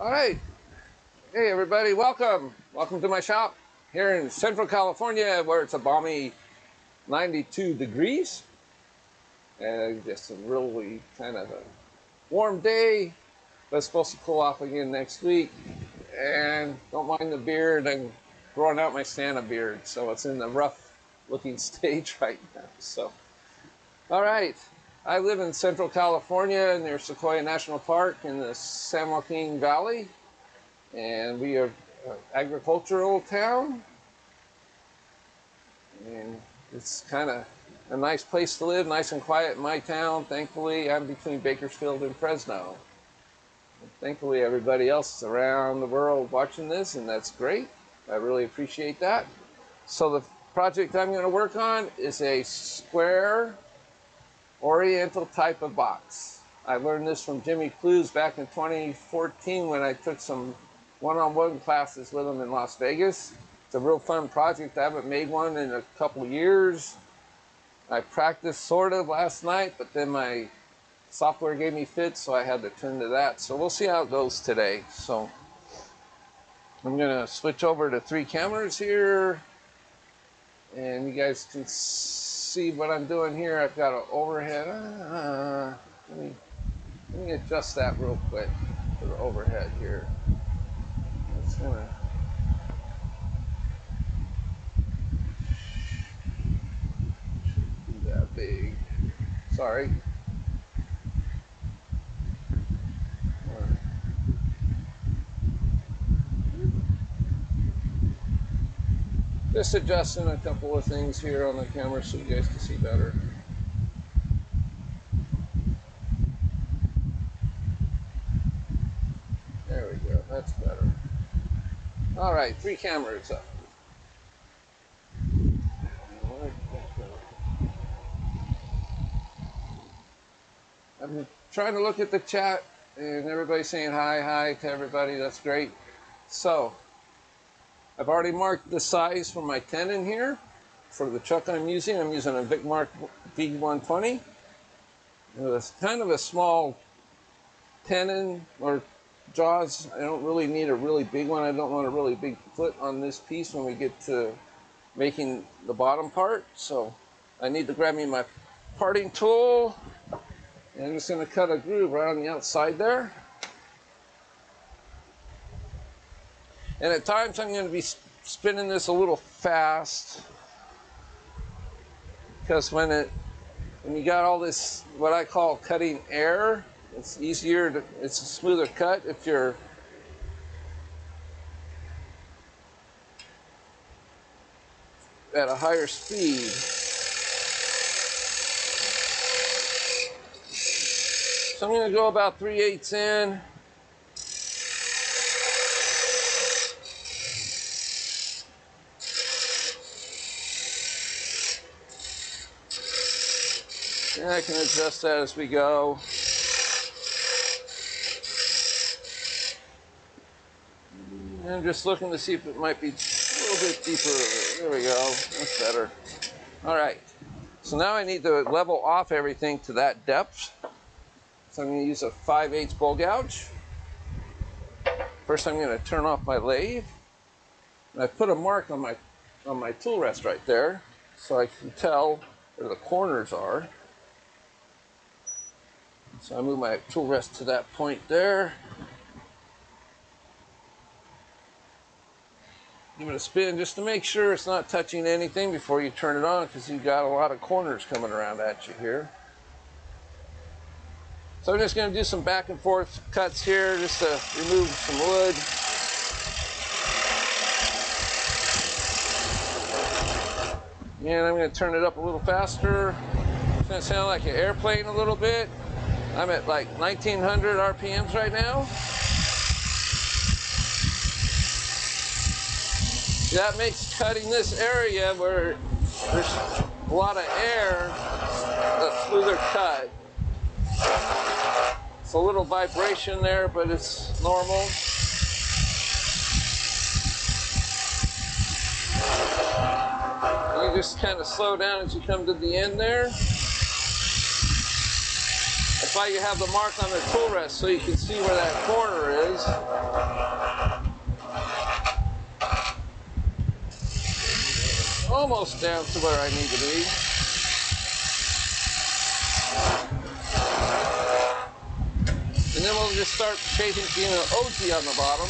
All right. Hey, everybody. Welcome. Welcome to my shop here in Central California, where it's a balmy 92 degrees. And just a really kind of a warm day, but it's supposed to cool off again next week. And don't mind the beard. I'm growing out my Santa beard, so it's in the rough looking stage right now. So, all right. I live in Central California near Sequoia National Park in the San Joaquin Valley. And we are an agricultural town. And it's kind of a nice place to live, nice and quiet in my town. Thankfully, I'm between Bakersfield and Fresno. And thankfully, everybody else is around the world watching this, and that's great. I really appreciate that. So the project I'm going to work on is a square oriental type of box. I learned this from Jimmy Clues back in 2014 when I took some one-on-one classes with him in Las Vegas. It's a real fun project. I haven't made one in a couple years. I practiced sort of last night, but then my software gave me fits, so I had to turn to that. So we'll see how it goes today. So I'm going to switch over to 3 cameras here, and you guys can see what I'm doing here. I've got an overhead. Let me adjust that real quick for the overhead here. It's gonna be that big. Sorry. Just adjusting a couple of things here on the camera so you guys can see better. There we go, that's better. All right, 3 cameras up. I'm trying to look at the chat and everybody's saying hi to everybody. That's great. So I've already marked the size for my tenon here for the chuck I'm using. I'm using a Vicmark V120. It's kind of a small tenon or jaws. I don't really need a really big one. I don't want a really big foot on this piece when we get to making the bottom part. So I need to grab me my parting tool. And I'm just going to cut a groove right on the outside there. And at times I'm going to be spinning this a little fast, because when you got all this, what I call cutting air, it's easier it's a smoother cut if you're at a higher speed. So I'm going to go about 3/8 in. And I can adjust that as we go. And I'm just looking to see if it might be a little bit deeper. There we go. That's better. All right. So now I need to level off everything to that depth. So I'm going to use a 5/8 bowl gouge. First, I'm going to turn off my lathe. And I put a mark on my tool rest right there, so I can tell where the corners are. So I move my tool rest to that point there. Give it a spin just to make sure it's not touching anything before you turn it on, because you've got a lot of corners coming around at you here. So I'm just going to do some back and forth cuts here just to remove some wood. And I'm going to turn it up a little faster. It's going to sound like an airplane a little bit. I'm at like 1900 RPMs right now. That makes cutting this area where there's a lot of air a smoother cut. It's a little vibration there, but it's normal. You just kind of slow down as you come to the end there. I why you have the mark on the tool rest, so you can see where that corner is. Almost down to where I need to be. And then we'll just start shaping being an OG on the bottom.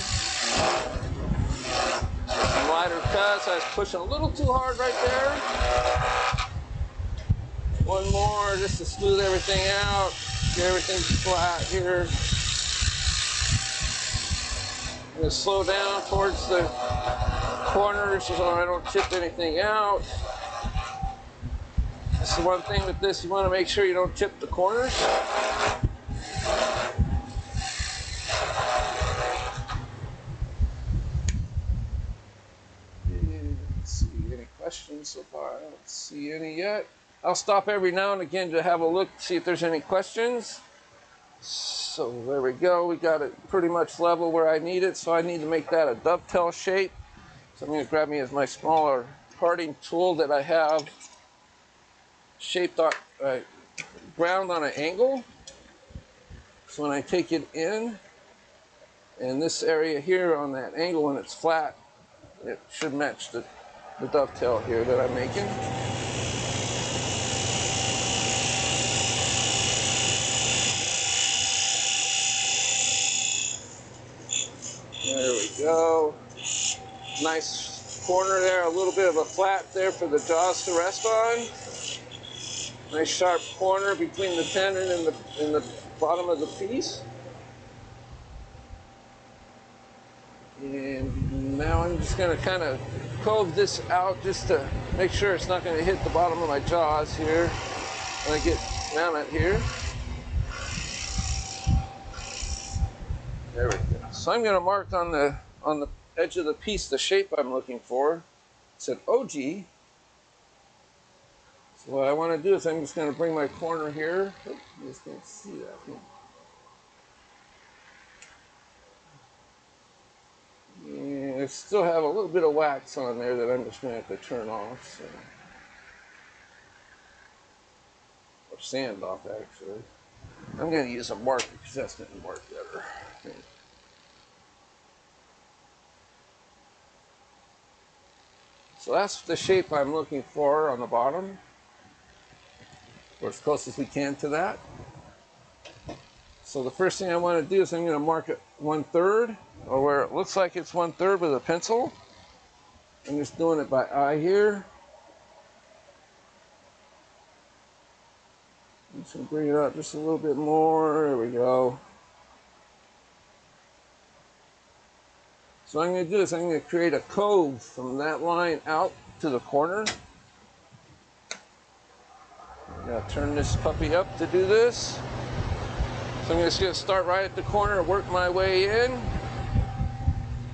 Some lighter cuts. I was pushing a little too hard right there. One more just to smooth everything out. Get everything flat here. I'm going to slow down towards the corners so I don't chip anything out. That's the one thing with this, you want to make sure you don't chip the corners. Let's see, any questions so far? I don't see any yet. I'll stop every now and again to have a look, see if there's any questions. So there we go. We got it pretty much level where I need it. So I need to make that a dovetail shape. So I'm going to grab me as my smaller parting tool that I have shaped on, ground on an angle. So when I take it in, and this area here on that angle when it's flat, it should match the dovetail here that I'm making. There we go. Nice corner there, a little bit of a flat there for the jaws to rest on. Nice sharp corner between the tenon and the bottom of the piece. And now I'm just going to kind of cove this out just to make sure it's not going to hit the bottom of my jaws here when I get mounted here. There we go. So I'm going to mark on the edge of the piece the shape I'm looking for. It's an OG. So what I want to do is I'm just going to bring my corner here. Oh, you just can't see that. And I still have a little bit of wax on there that I'm just going to have to turn off. So. Or sand off, actually. I'm going to use a marker because that's going to work better. Okay. So that's the shape I'm looking for on the bottom. We're as close as we can to that. So the first thing I want to do is I'm going to mark it 1/3, or where it looks like it's 1/3 with a pencil. I'm just doing it by eye here. I'm just going to bring it up just a little bit more. There we go. So what I'm going to do is I'm going to create a cove from that line out to the corner. I'm going to turn this puppy up to do this. So I'm just going to start right at the corner and work my way in.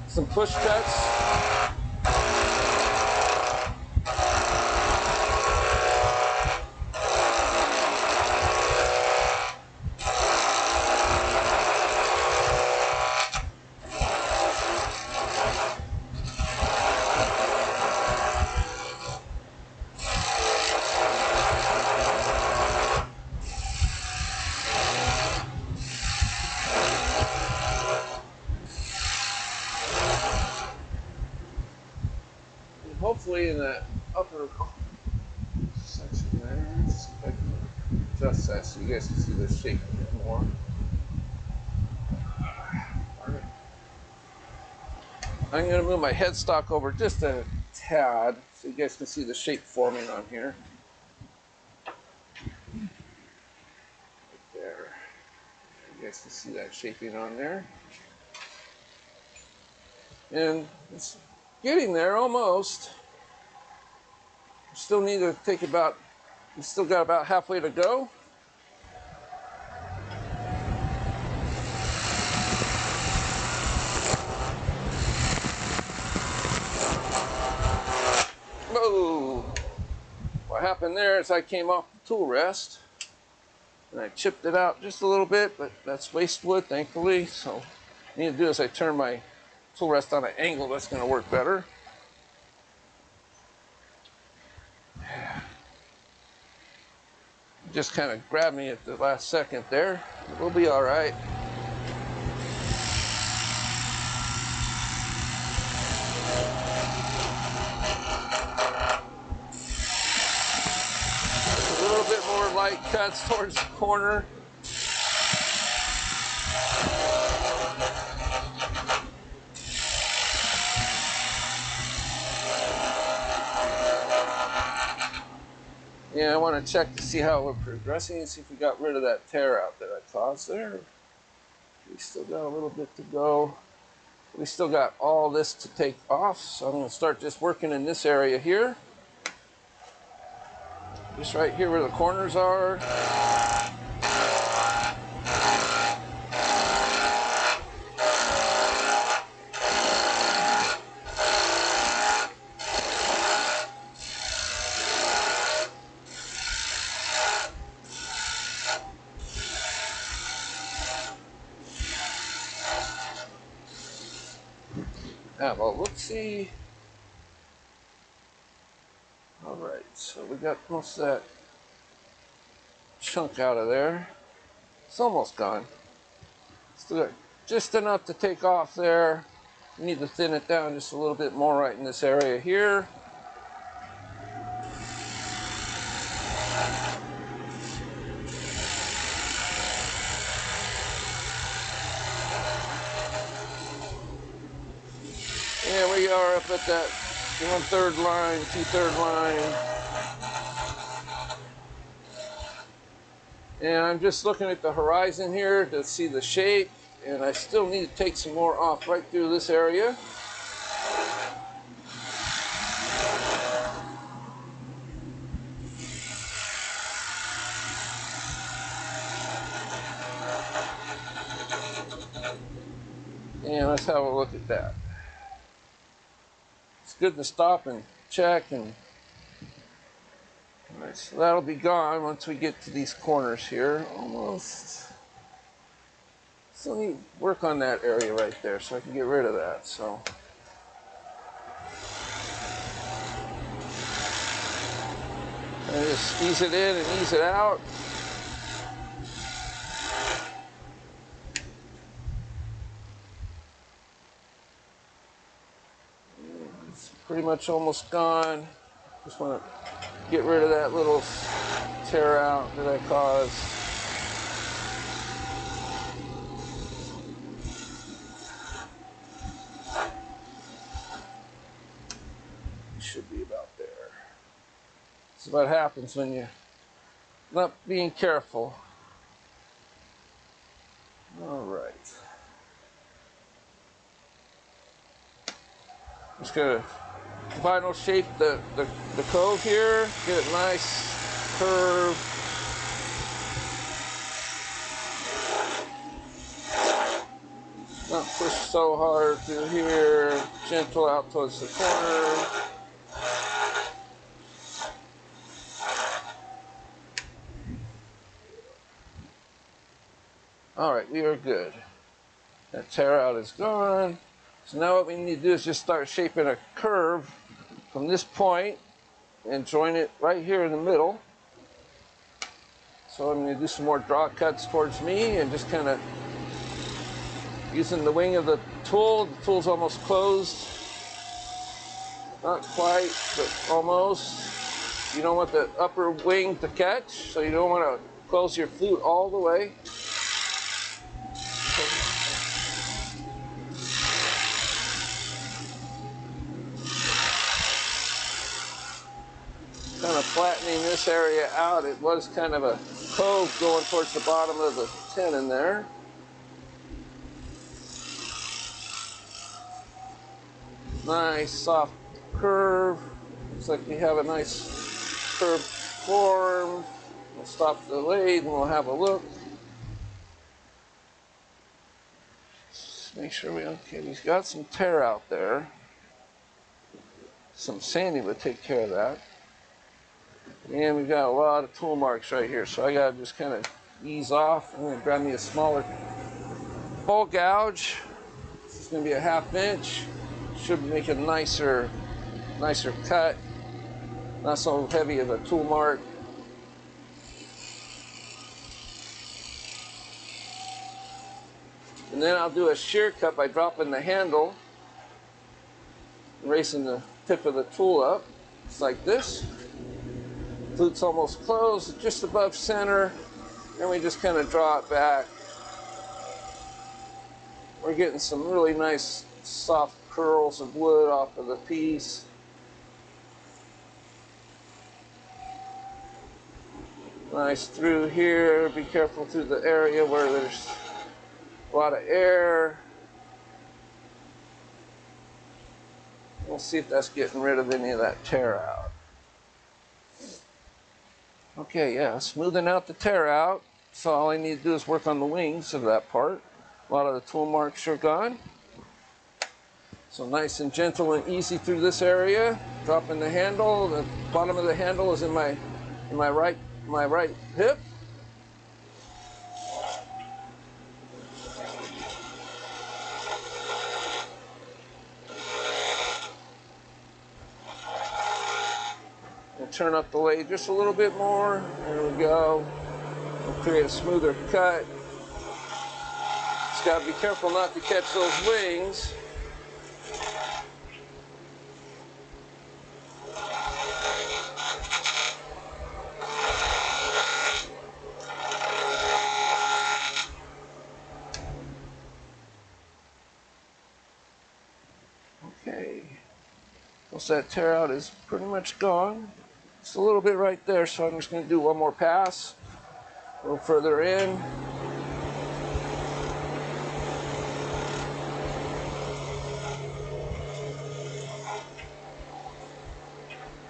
Some push cuts. Hopefully in that upper section there, let's see if I can adjust that so you guys can see the shape a bit more. I'm going to move my headstock over just a tad so you guys can see the shape forming on here. Right there. You guys can see that shaping on there. And it's getting there almost. Still need to take about, we still got about halfway to go. Whoa! What happened there is I came off the tool rest and I chipped it out just a little bit, but that's waste wood, thankfully. So what I need to do is I turn my tool rest on an angle that's going to work better. just kind of grabbed me at the last second there. We'll be all right. A little bit more light cuts towards the corner. Yeah, I want to check to see how we're progressing and see if we got rid of that tear out that I caused there. We still got a little bit to go. We still got all this to take off, so I'm going to start just working in this area here. Just right here where the corners are. Well, let's see. All right, so we got most of that chunk out of there. It's almost gone. Still got just enough to take off there. We need to thin it down just a little bit more right in this area here. Yeah, we are up at that 1/3 line, 2/3 line. And I'm just looking at the horizon here to see the shape, and I still need to take some more off right through this area. And let's have a look at that. It's good to stop and check, and all right, so that'll be gone once we get to these corners here. Almost. Still need to work on that area right there so I can get rid of that. So I just ease it in and ease it out. It's pretty much almost gone. Just want to get rid of that little tear out that I caused. Should be about there. This is what happens when you're not being careful. All right. Just gonna vinyl shape the cove here, get it nice curve. Not push so hard through here, gentle out towards the corner. All right, we are good. That tear out is gone. So now what we need to do is just start shaping a curve from this point and join it right here in the middle. So I'm going to do some more draw cuts towards me and just kind of using the wing of the tool. The tool's almost closed. Not quite, but almost. You don't want the upper wing to catch, so you don't want to close your flute all the way. Kind of flattening this area out. It was kind of a cove going towards the bottom of the tenon there. Nice soft curve. Looks like we have a nice curved form. We'll stop the lathe and we'll have a look. Just make sure okay, we've got some tear out there. Some sanding would take care of that. And we've got a lot of tool marks right here, so I gotta just kind of ease off. I'm gonna grab me a smaller bowl gouge. This is gonna be a 1/2 inch. Should make a nicer cut. Not so heavy of a tool mark. And then I'll do a shear cut by dropping the handle, raising the tip of the tool up, just like this. Flute's almost closed, just above center, and we just kind of draw it back. We're getting some really nice soft curls of wood off of the piece. Nice through here. Be careful through the area where there's a lot of air. We'll see if that's getting rid of any of that tear out. Okay, yeah, smoothing out the tear out. So all I need to do is work on the wings of that part. A lot of the tool marks are gone. So nice and gentle and easy through this area. Dropping the handle. The bottom of the handle is in my right hip. And turn up the lathe just a little bit more. There we go. We'll create a smoother cut. Just gotta be careful not to catch those wings. Okay. Once that tear out is pretty much gone. Just a little bit right there, so I'm just going to do one more pass. A little further in.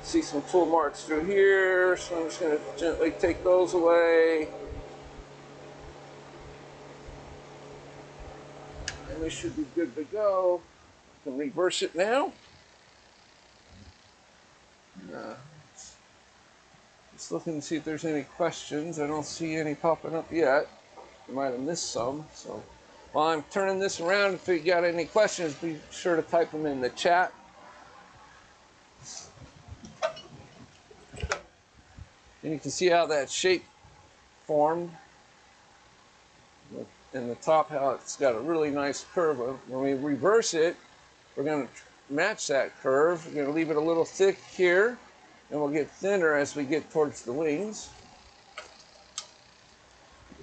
See some tool marks through here, so I'm just going to gently take those away. And we should be good to go. I can reverse it now. Just looking to see if there's any questions. I don't see any popping up yet. I might have missed some. So while I'm turning this around, if you got any questions, be sure to type them in the chat. And you can see how that shape formed in the top, how it's got a really nice curve. When we reverse it, we're going to match that curve. We're going to leave it a little thick here, and we'll get thinner as we get towards the wings.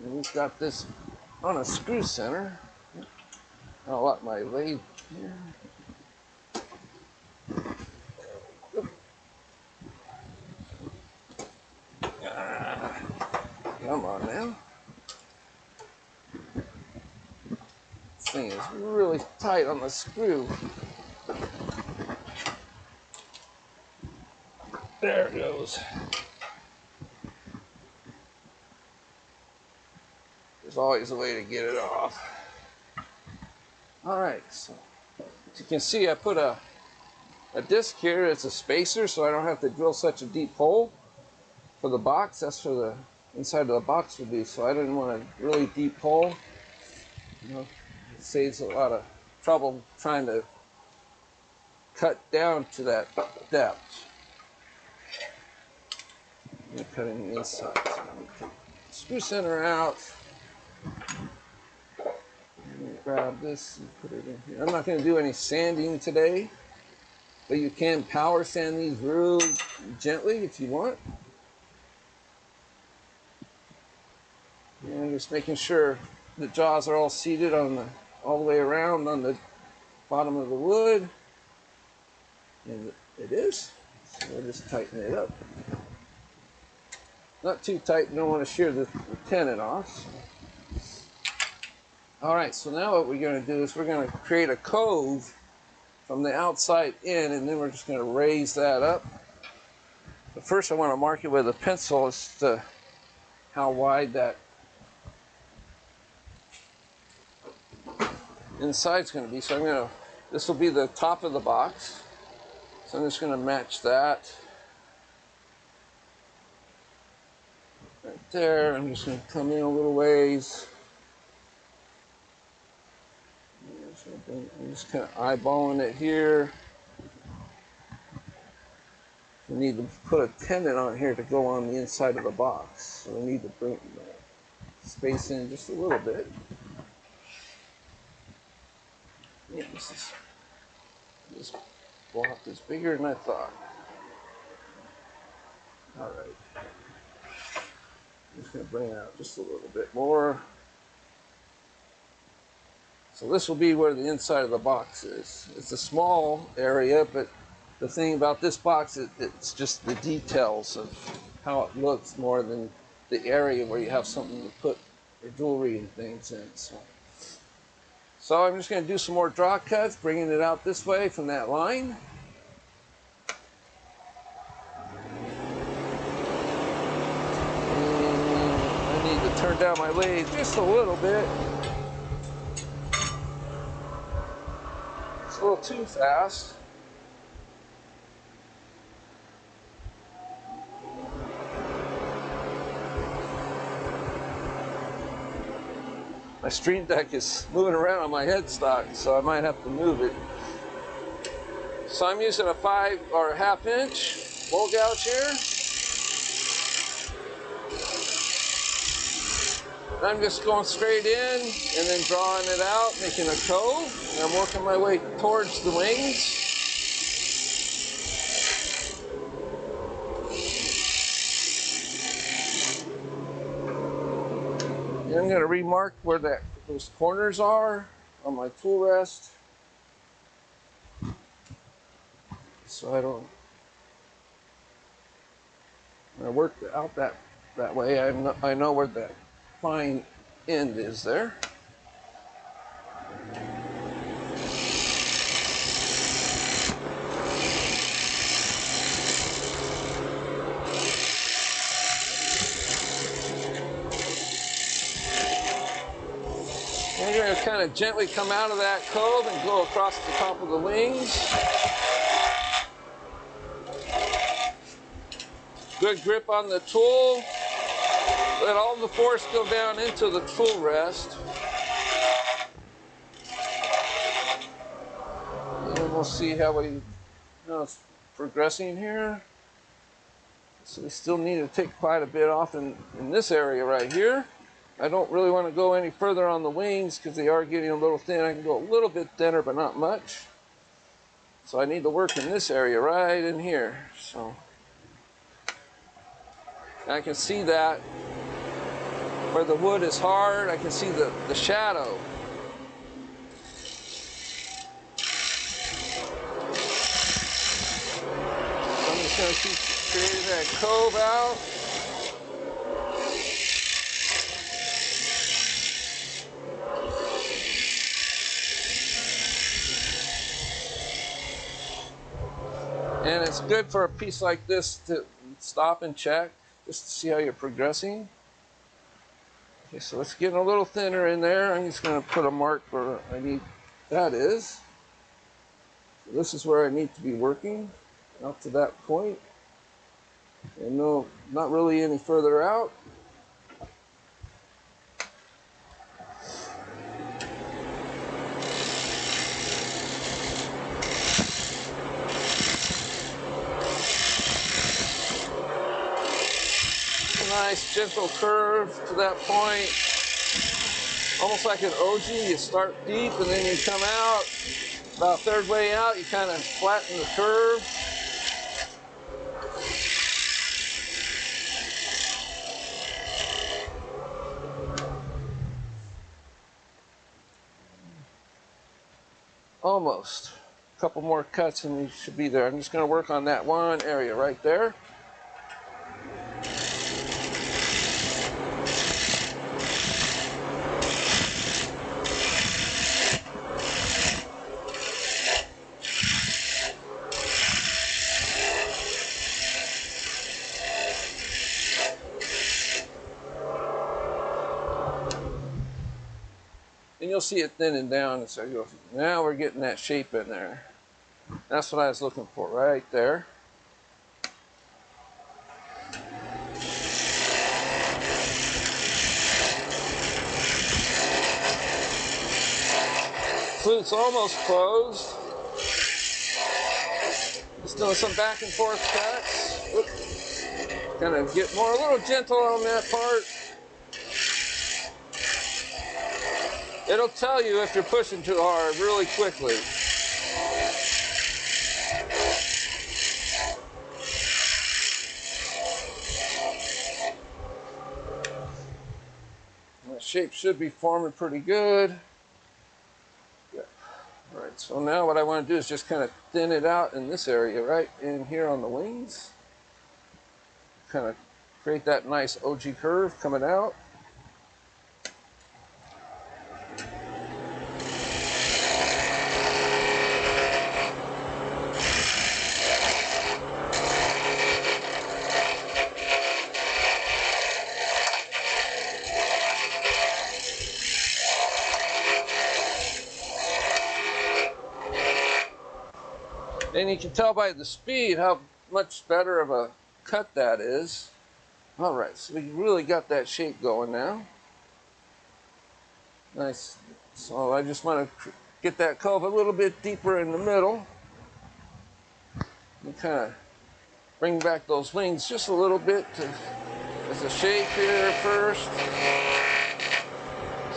And we've got this on a screw center. I'll lock my lathe here. Come on now. This thing is really tight on the screw. There it goes. There's always a way to get it off. All right, so as you can see, I put a disc here. It's a spacer, so I don't have to drill such a deep hole for the box. That's for the inside of the box would be. So I didn't want a really deep hole. You know, it saves a lot of trouble trying to cut down to that depth. I'm cutting the inside. So screw center out. Grab this and put it in here. I'm not going to do any sanding today, but you can power sand these really gently if you want. And just making sure the jaws are all seated on all the way around on the bottom of the wood. And it is. So we'll just tighten it up. Not too tight, you don't want to shear the tenon off. All right, so now what we're going to do is we're going to create a cove from the outside in, and then we're just going to raise that up. But first I want to mark it with a pencil as to how wide that inside's going to be. So this will be the top of the box. So I'm just going to match that. Right there, I'm just going to come in a little ways. I'm just kind of eyeballing it here. We need to put a tenon on here to go on the inside of the box. So we need to bring the space in just a little bit. Yeah, this block is bigger than I thought. All right. I'm just going to bring it out just a little bit more. So this will be where the inside of the box is. It's a small area, but the thing about this box is it's just the details of how it looks more than the area where you have something to put your jewelry and things in. So I'm just going to do some more draw cuts, bringing it out this way from that line. I need to turn down my lathe just a little bit. It's a little too fast. My Stream Deck is moving around on my headstock, so I might have to move it. So I'm using a 5 or a 1/2 inch bowl gouge here. And I'm just going straight in and then drawing it out, making a cove. And I'm working my way towards the wings. And I'm going to remark where those corners are on my tool rest, so when I work out that way, I know where that fine end is there. And you're going to kind of gently come out of that cove and go across the top of the wings. Good grip on the tool. Let all the force go down into the tool rest. And we'll see how it's progressing here. So we still need to take quite a bit off in this area right here. I don't really want to go any further on the wings because they are getting a little thin. I can go a little bit thinner, but not much. So I need to work in this area right in here. So I can see that where the wood is hard, I can see the shadow. So I'm just going to keep creating that cove out. And it's good for a piece like this to stop and check, just to see how you're progressing. Okay, so it's getting a little thinner in there. I'm just going to put a mark where I need that is. So this is where I need to be working, up to that point. And no, not really any further out. Nice gentle curve to that point, almost like an OG. You start deep and then you come out about third way out, you kind of flatten the curve. Almost. A couple more cuts and you should be there. I'm just going to work on that one area right there. And you'll see it thinning down as I go. Now we're getting that shape in there. That's what I was looking for right there. Flute's almost closed. Just doing some back and forth cuts. Oops. Kind of get a little gentle on that part. It'll tell you if you're pushing too hard really quickly. That shape should be forming pretty good. All right, so now what I want to do is just kind of thin it out in this area, right in here on the wings. Kind of create that nice OG curve coming out. And you can tell by the speed how much better of a cut that is. All right, so we really got that shape going now. Nice. So I just want to get that cove a little bit deeper in the middle. And kind of bring back those wings just a little bit as a shape here first.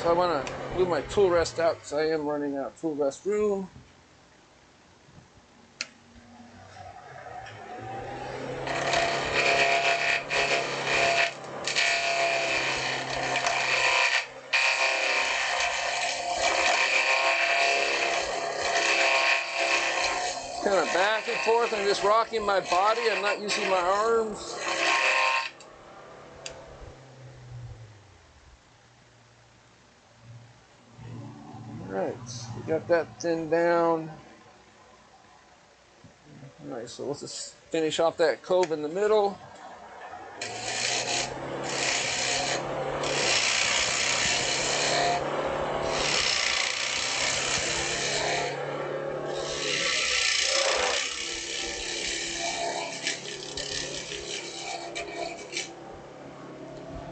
So I want to move my tool rest out because I am running out of tool rest room. Kind of back and forth and just rocking my body. I'm not using my arms. All right, we got that thinned down. All right, so let's just finish off that cove in the middle.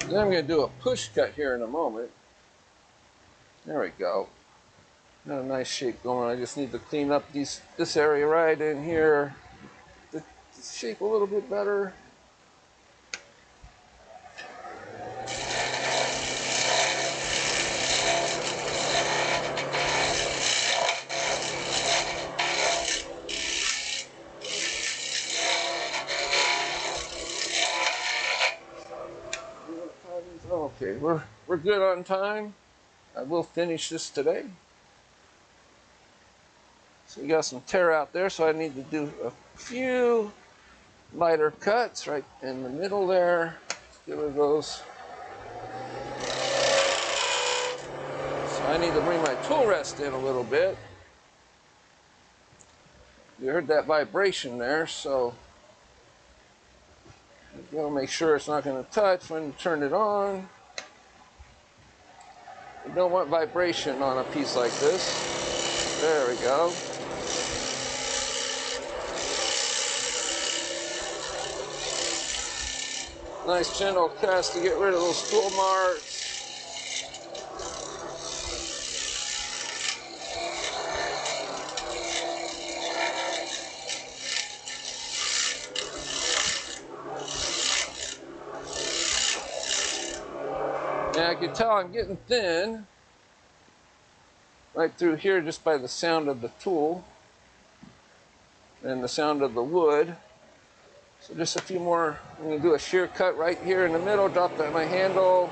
Then I'm going to do a push cut here in a moment. There we go. Got a nice shape going. I just need to clean up this area right in here. The shape a little bit better. Okay, we're good on time. I will finish this today. So we got some tear out there, so I need to do a few lighter cuts right in the middle there. Let's get rid of those. So I need to bring my tool rest in a little bit. You heard that vibration there, so you gotta make sure it's not going to touch when you turn it on. You don't want vibration on a piece like this. There we go. Nice gentle cuts to get rid of those tool marks. Now I can tell I'm getting thin right through here just by the sound of the tool and the sound of the wood. So just a few more. I'm going to do a shear cut right here in the middle, drop my handle.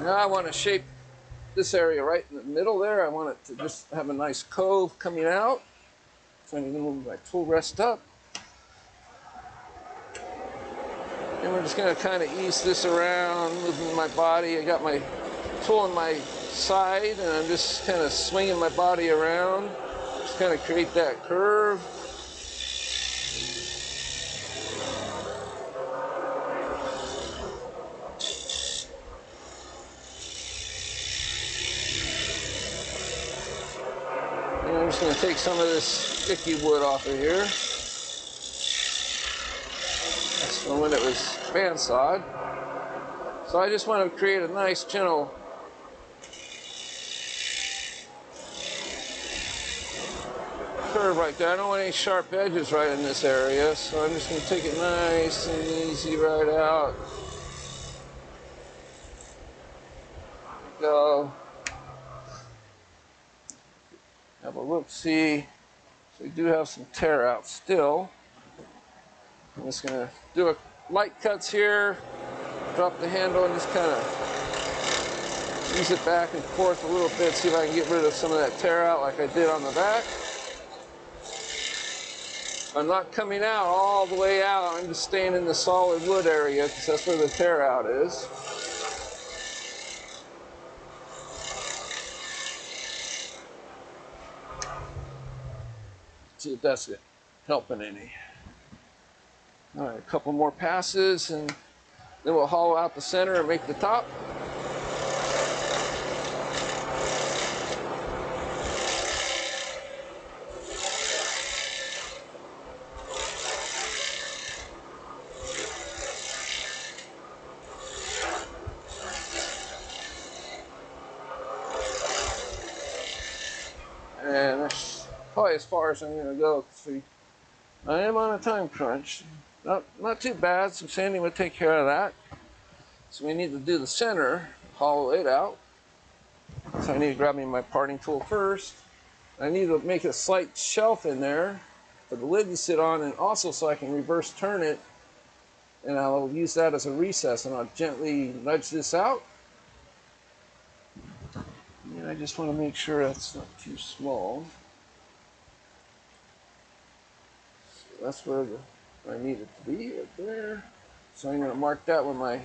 Now I want to shape this area right in the middle there. I want it to just have a nice cove coming out. So I'm going to move my tool rest up. And we're just going to kind of ease this around, moving my body. I got my tool on my side, and I'm just kind of swinging my body around. Just kind of create that curve. And I'm just going to take some of this sticky wood off of here. That's from when it was bandsawed. So I just want to create a nice gentle curve right there. I don't want any sharp edges right in this area, so I'm just going to take it nice and easy right out. Go. Have a look-see. So we do have some tear out still. I'm just going to do a light cuts here, drop the handle and just kind of ease it back and forth a little bit, see if I can get rid of some of that tear out like I did on the back. I'm not coming out all the way out, I'm just staying in the solid wood area because that's where the tear out is. See if that's helping any. All right, a couple more passes and then we'll hollow out the center and make the top. And that's probably as far as I'm going to go. See, I am on a time crunch. Not too bad. Some sanding would take care of that. So we need to do the center, hollow it out. So I need to grab me my parting tool first. I need to make a slight shelf in there for the lid to sit on, and also so I can reverse turn it, and I'll use that as a recess, and I'll gently nudge this out. And I just want to make sure that's not too small. So that's where I need it to be, right there. So I'm going to mark that with my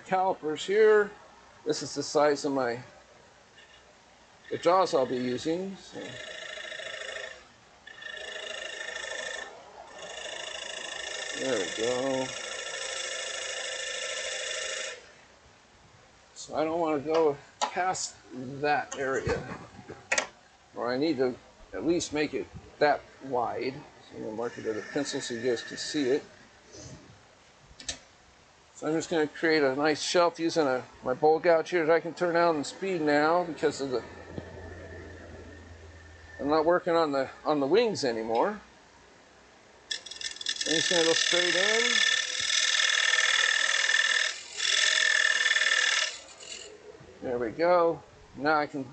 calipers here. This is the size of the jaws I'll be using. So. There we go. So I don't want to go past that area, or I need to at least make it that wide. So I'm going to mark it with a pencil so you guys can see it. So I'm just going to create a nice shelf using my bowl gouge here that I can turn down the speed now because of I'm not working on the wings anymore. I'm just going to go straight in. There we go. Now I can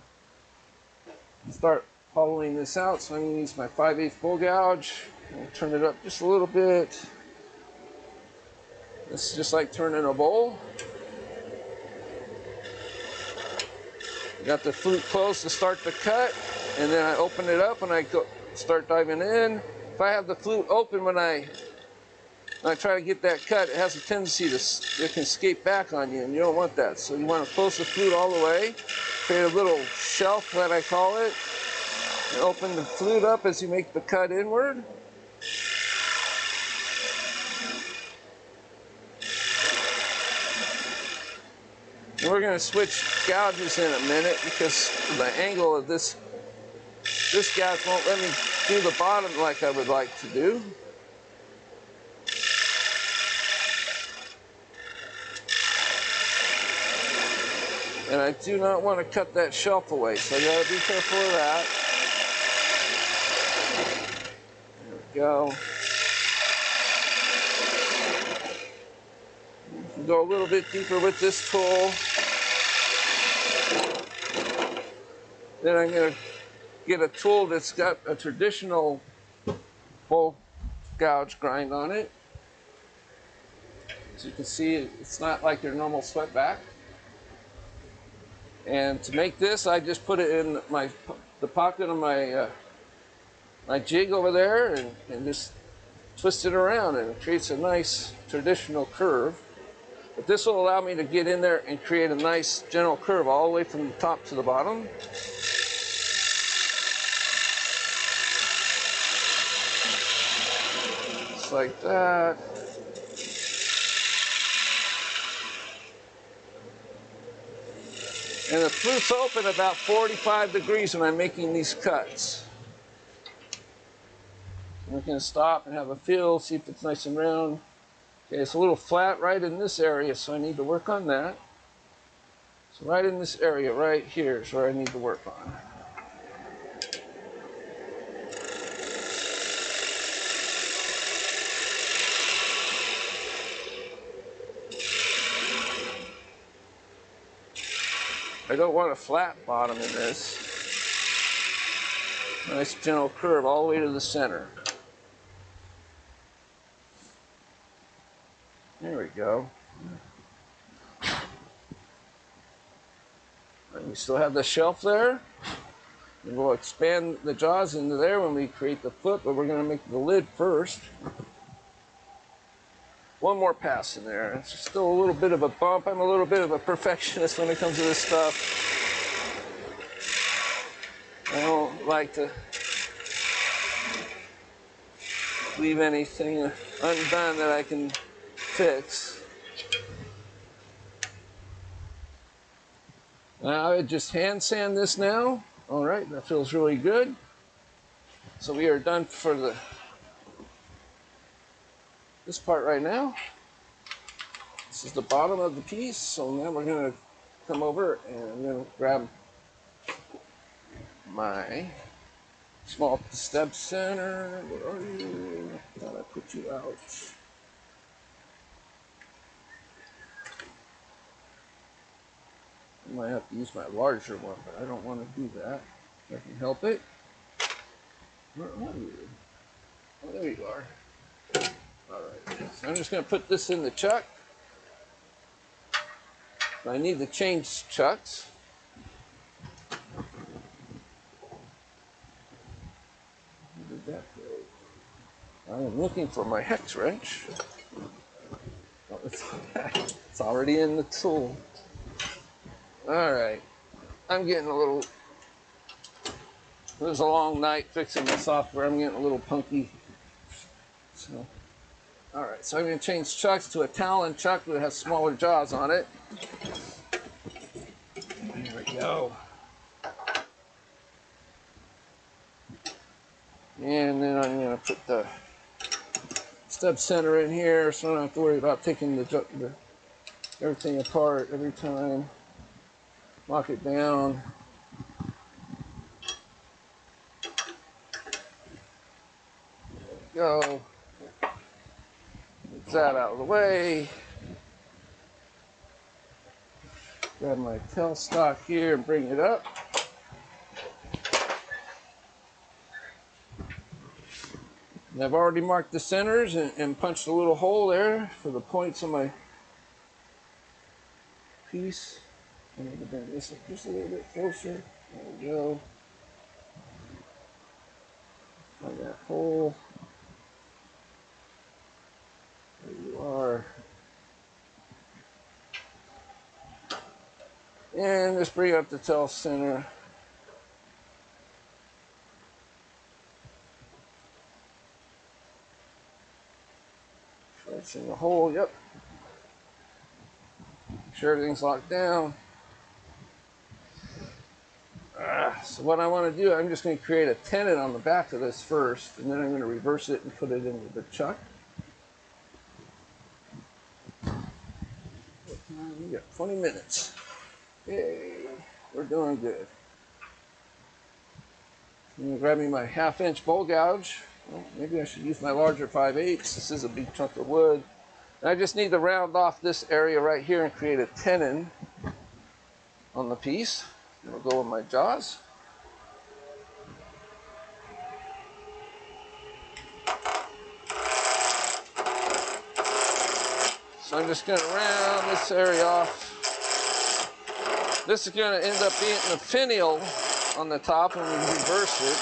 start hollowing this out. So I'm going to use my 5/8 bowl gouge and turn it up just a little bit. This is just like turning a bowl. Got the flute closed to start the cut, and then I open it up and I start diving in. If I have the flute open when I try to get that cut, it has a tendency it can escape back on you, and you don't want that. So you want to close the flute all the way, create a little shelf that I call it, and open the flute up as you make the cut inward. And we're going to switch gouges in a minute because the angle of this gouge won't let me do the bottom like I would like to do. And I do not want to cut that shelf away, so I got to be careful of that. There we go. Go a little bit deeper with this tool. Then I'm going to get a tool that's got a traditional bowl gouge grind on it. As you can see, it's not like your normal swept back. And to make this, I just put it in the pocket of my jig over there and just twist it around, and it creates a nice traditional curve. But this will allow me to get in there and create a nice general curve all the way from the top to the bottom. Just like that. And the flute's open about 45 degrees when I'm making these cuts. I'm going to stop and have a feel, see if it's nice and round. Okay, it's a little flat right in this area, so I need to work on that. So right in this area right here is where I need to work on. I don't want a flat bottom in this. Nice gentle curve all the way to the center. There we go. And we still have the shelf there. And we'll expand the jaws into there when we create the foot, but we're going to make the lid first. One more pass in there. It's still a little bit of a bump. I'm a little bit of a perfectionist when it comes to this stuff. I don't like to leave anything undone that I can fix. Now I just hand sand this now. All right, that feels really good. So we are done for this part right now. This is the bottom of the piece. So now we're going to come over and I'm going to grab my small step center. Where are you? Thought I put you out. I might have to use my larger one, but I don't want to do that. If I can help it. Where are you? Oh, there you are. All right. So I'm just going to put this in the chuck. I need to change chucks. Where did that go? I am looking for my hex wrench. Oh, it's already in the tool. All right. I'm getting a little... It was a long night fixing the software. I'm getting a little punky. So, all right. So I'm going to change chucks to a Talon chuck that has smaller jaws on it. There we go. And then I'm going to put the stub center in here so I don't have to worry about taking the everything apart every time. Lock it down. There we go. Get that out of the way. Grab my tailstock here and bring it up. And I've already marked the centers and punched a little hole there for the points on my piece. I need to bring this up just a little bit closer. There we go. Find that hole. There you are. And just bring up the tail center. That's in the hole, yep. Make sure everything's locked down. So what I want to do, I'm just going to create a tenon on the back of this first, and then I'm going to reverse it and put it into the chuck. We got 20 minutes. Yay, we're doing good. I'm going to grab me my 1/2-inch bowl gouge. Well, maybe I should use my larger 5/8. This is a big chunk of wood. And I just need to round off this area right here and create a tenon on the piece. It'll go with my jaws. So I'm just going to round this area off. This is going to end up being a finial on the top when we reverse it.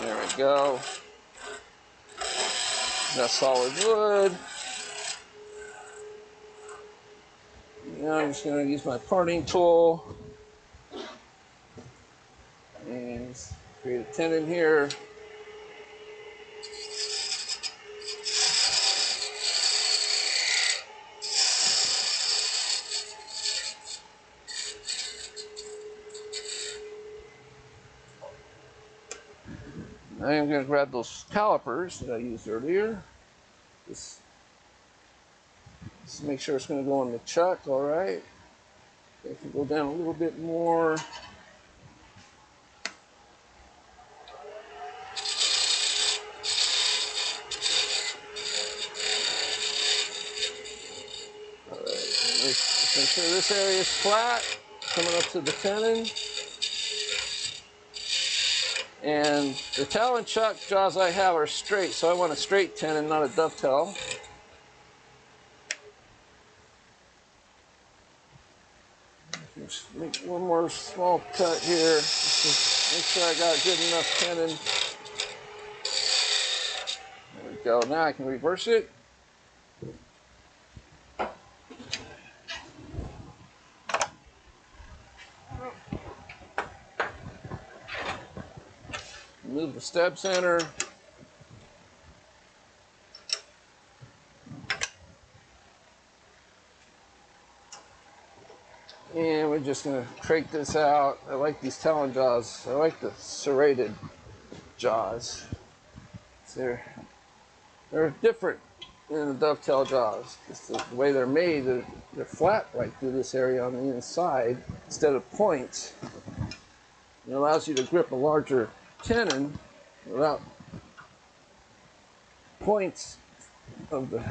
There we go. That's solid wood. Now I'm just going to use my parting tool and create a tenon here. I am going to grab those calipers that I used earlier. Just make sure it's going to go in the chuck, all right. If you go down a little bit more. sure this area is flat, coming up to the tenon. And the Talon chuck jaws I have are straight, so I want a straight tenon, not a dovetail. Just make one more small cut here. Just make sure I got good enough tenon. There we go. Now I can reverse it. Move the stab center. And we're just going to crank this out. I like these Talon jaws. I like the serrated jaws. They're different than the dovetail jaws. Just the way they're made, they're flat right through this area on the inside instead of points. It allows you to grip a larger tenon without points of the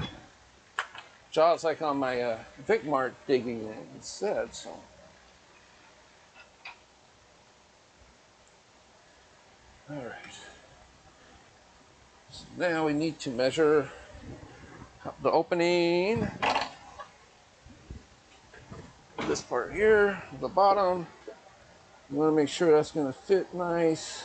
jaws like on my Vicmart digging in instead. So. All right. So now we need to measure the opening. This part here, the bottom. You want to make sure that's going to fit nice.